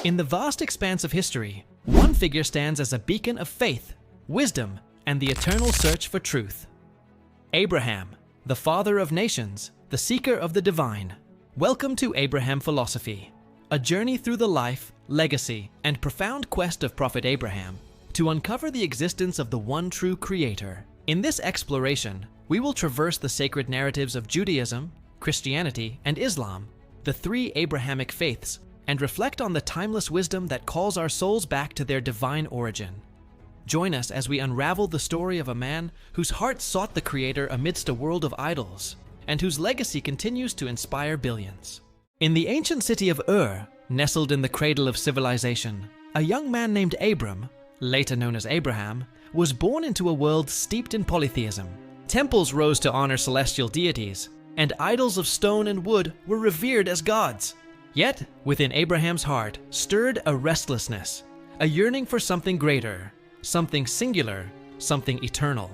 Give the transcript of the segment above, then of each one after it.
In the vast expanse of history, one figure stands as a beacon of faith, wisdom, and the eternal search for truth. Abraham, the father of nations, the seeker of the divine. Welcome to Abraham Philosophy, a journey through the life, legacy, and profound quest of Prophet Abraham to uncover the existence of the one true Creator. In this exploration, we will traverse the sacred narratives of Judaism, Christianity, and Islam, the three Abrahamic faiths, and reflect on the timeless wisdom that calls our souls back to their divine origin. Join us as we unravel the story of a man whose heart sought the Creator amidst a world of idols, and whose legacy continues to inspire billions. In the ancient city of Ur, nestled in the cradle of civilization, a young man named Abram, later known as Abraham, was born into a world steeped in polytheism. Temples rose to honor celestial deities, and idols of stone and wood were revered as gods. Yet, within Abraham's heart stirred a restlessness, a yearning for something greater, something singular, something eternal.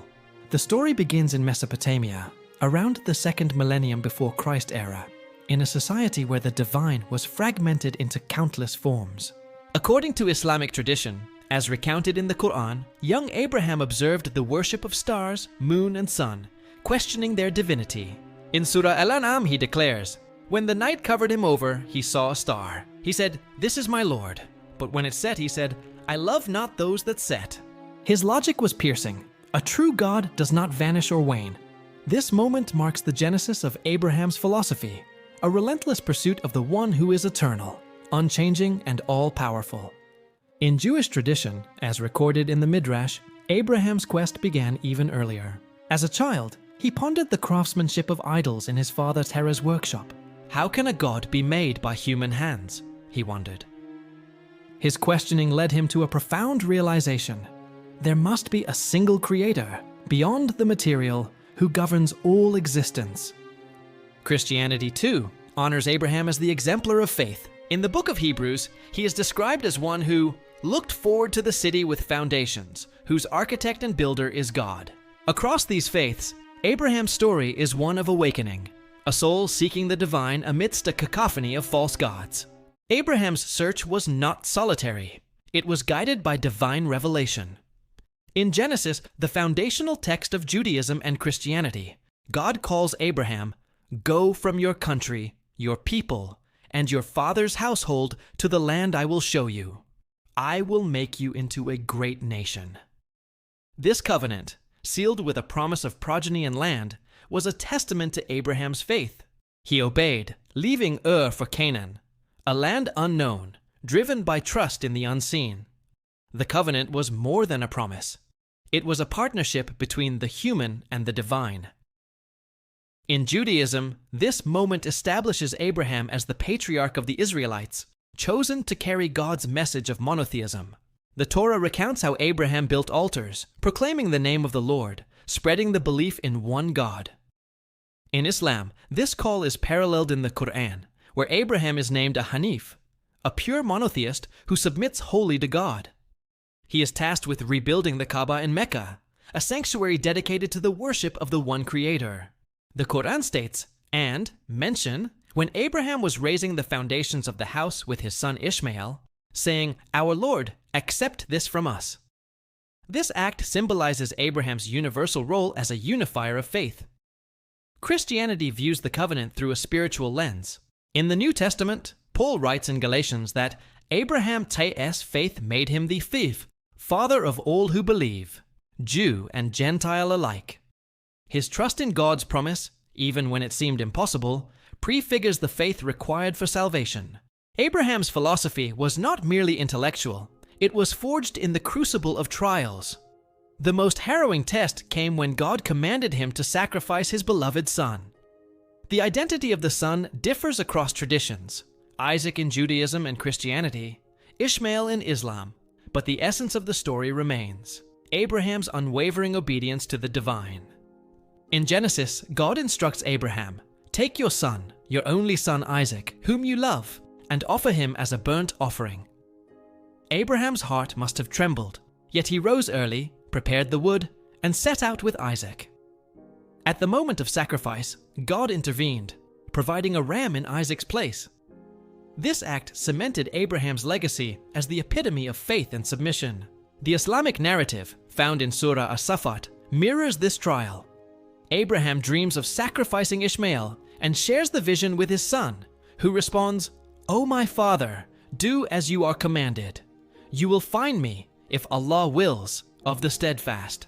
The story begins in Mesopotamia, around the second millennium before Christ era, in a society where the divine was fragmented into countless forms. According to Islamic tradition, as recounted in the Quran, young Abraham observed the worship of stars, moon, and sun, questioning their divinity. In Surah Al-An'am he declares, "When the night covered him over, he saw a star. He said, 'This is my Lord.' But when it set, he said, 'I love not those that set.'" His logic was piercing. A true God does not vanish or wane. This moment marks the genesis of Abraham's philosophy, a relentless pursuit of the one who is eternal, unchanging, and all-powerful. In Jewish tradition, as recorded in the Midrash, Abraham's quest began even earlier. As a child, he pondered the craftsmanship of idols in his father Terah's workshop. How can a god be made by human hands? He wondered. His questioning led him to a profound realization. There must be a single creator, beyond the material, who governs all existence. Christianity, too, honors Abraham as the exemplar of faith. In the book of Hebrews, he is described as one who looked forward to the city with foundations, whose architect and builder is God. Across these faiths, Abraham's story is one of awakening, a soul seeking the divine amidst a cacophony of false gods. Abraham's search was not solitary. It was guided by divine revelation. In Genesis, the foundational text of Judaism and Christianity, God calls Abraham, "Go from your country, your people, and your father's household to the land I will show you. I will make you into a great nation." This covenant, sealed with a promise of progeny and land, was a testament to Abraham's faith. He obeyed, leaving Ur for Canaan, a land unknown, driven by trust in the unseen. The covenant was more than a promise. It was a partnership between the human and the divine. In Judaism, this moment establishes Abraham as the patriarch of the Israelites, chosen to carry God's message of monotheism. The Torah recounts how Abraham built altars, proclaiming the name of the Lord, spreading the belief in one God. In Islam, this call is paralleled in the Quran, where Abraham is named a Hanif, a pure monotheist who submits wholly to God. He is tasked with rebuilding the Kaaba in Mecca, a sanctuary dedicated to the worship of the one Creator. The Quran states, and mention, when Abraham was raising the foundations of the house with his son Ishmael, saying, "Our Lord, accept this from us." This act symbolizes Abraham's universal role as a unifier of faith. Christianity views the covenant through a spiritual lens. In the New Testament, Paul writes in Galatians that Abraham's faith made him the father of all who believe, Jew and Gentile alike. His trust in God's promise, even when it seemed impossible, prefigures the faith required for salvation. Abraham's philosophy was not merely intellectual. It was forged in the crucible of trials. The most harrowing test came when God commanded him to sacrifice his beloved son. The identity of the son differs across traditions, Isaac in Judaism and Christianity, Ishmael in Islam, but the essence of the story remains, Abraham's unwavering obedience to the divine. In Genesis, God instructs Abraham, "Take your son, your only son Isaac, whom you love, and offer him as a burnt offering." Abraham's heart must have trembled, yet he rose early, prepared the wood, and set out with Isaac. At the moment of sacrifice, God intervened, providing a ram in Isaac's place. This act cemented Abraham's legacy as the epitome of faith and submission. The Islamic narrative, found in Surah As-Safat, mirrors this trial. Abraham dreams of sacrificing Ishmael and shares the vision with his son, who responds, "O my father, do as you are commanded. You will find me, if Allah wills, of the steadfast."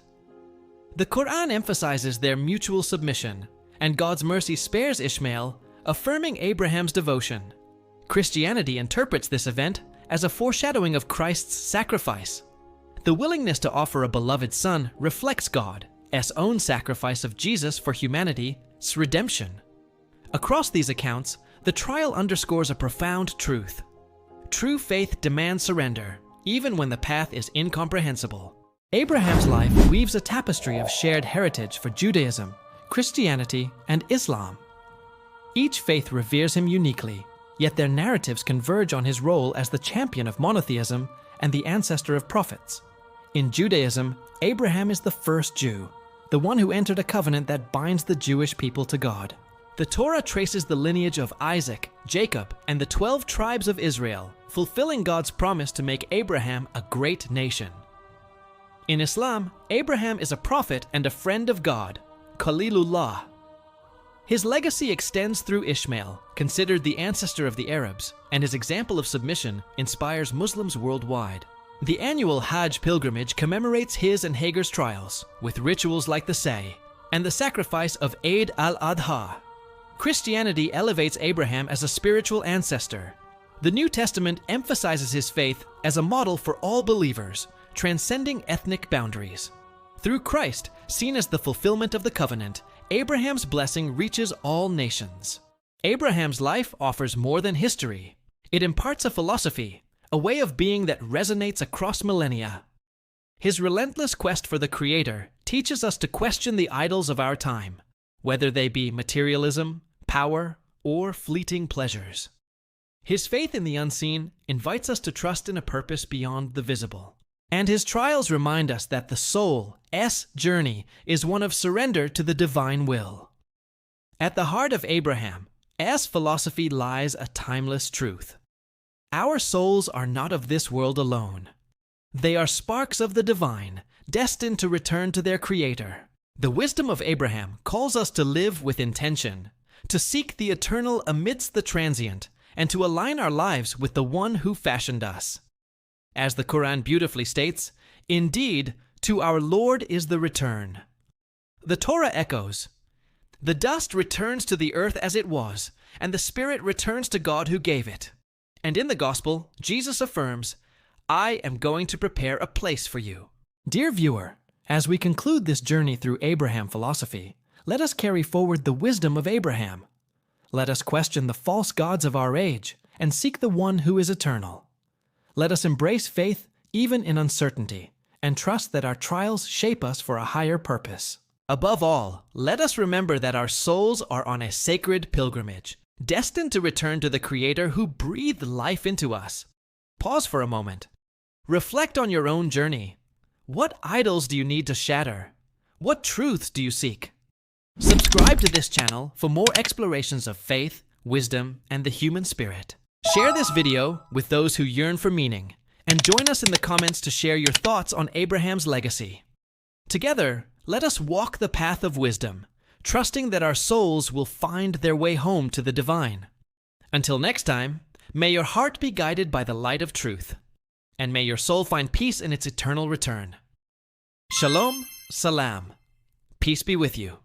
The Quran emphasizes their mutual submission, and God's mercy spares Ishmael, affirming Abraham's devotion. Christianity interprets this event as a foreshadowing of Christ's sacrifice. The willingness to offer a beloved son reflects God's own sacrifice of Jesus for humanity's redemption. Across these accounts, the trial underscores a profound truth. True faith demands surrender, even when the path is incomprehensible. Abraham's life weaves a tapestry of shared heritage for Judaism, Christianity, and Islam. Each faith reveres him uniquely, yet their narratives converge on his role as the champion of monotheism and the ancestor of prophets. In Judaism, Abraham is the first Jew, the one who entered a covenant that binds the Jewish people to God. The Torah traces the lineage of Isaac, Jacob, and the 12 tribes of Israel, fulfilling God's promise to make Abraham a great nation. In Islam, Abraham is a prophet and a friend of God, Khalilullah. His legacy extends through Ishmael, considered the ancestor of the Arabs, and his example of submission inspires Muslims worldwide. The annual Hajj pilgrimage commemorates his and Hagar's trials, with rituals like the Say and the sacrifice of Eid al-Adha. Christianity elevates Abraham as a spiritual ancestor. The New Testament emphasizes his faith as a model for all believers, transcending ethnic boundaries. Through Christ, seen as the fulfillment of the covenant, Abraham's blessing reaches all nations. Abraham's life offers more than history. It imparts a philosophy, a way of being that resonates across millennia. His relentless quest for the Creator teaches us to question the idols of our time, whether they be materialism, power, or fleeting pleasures. His faith in the unseen invites us to trust in a purpose beyond the visible. And his trials remind us that the soul's journey is one of surrender to the divine will. At the heart of Abraham's philosophy lies a timeless truth. Our souls are not of this world alone. They are sparks of the divine, destined to return to their Creator. The wisdom of Abraham calls us to live with intention, to seek the eternal amidst the transient, and to align our lives with the one who fashioned us. As the Quran beautifully states, "Indeed, to our Lord is the return." The Torah echoes, "The dust returns to the earth as it was, and the spirit returns to God who gave it." And in the Gospel, Jesus affirms, "I am going to prepare a place for you." Dear viewer, as we conclude this journey through Abraham philosophy, let us carry forward the wisdom of Abraham. Let us question the false gods of our age and seek the one who is eternal. Let us embrace faith even in uncertainty and trust that our trials shape us for a higher purpose. Above all, let us remember that our souls are on a sacred pilgrimage, destined to return to the Creator who breathed life into us. Pause for a moment. Reflect on your own journey. What idols do you need to shatter? What truths do you seek? Subscribe to this channel for more explorations of faith, wisdom, and the human spirit. Share this video with those who yearn for meaning, and join us in the comments to share your thoughts on Abraham's legacy. Together, let us walk the path of wisdom, trusting that our souls will find their way home to the divine. Until next time, may your heart be guided by the light of truth, and may your soul find peace in its eternal return. Shalom, salam. Peace be with you.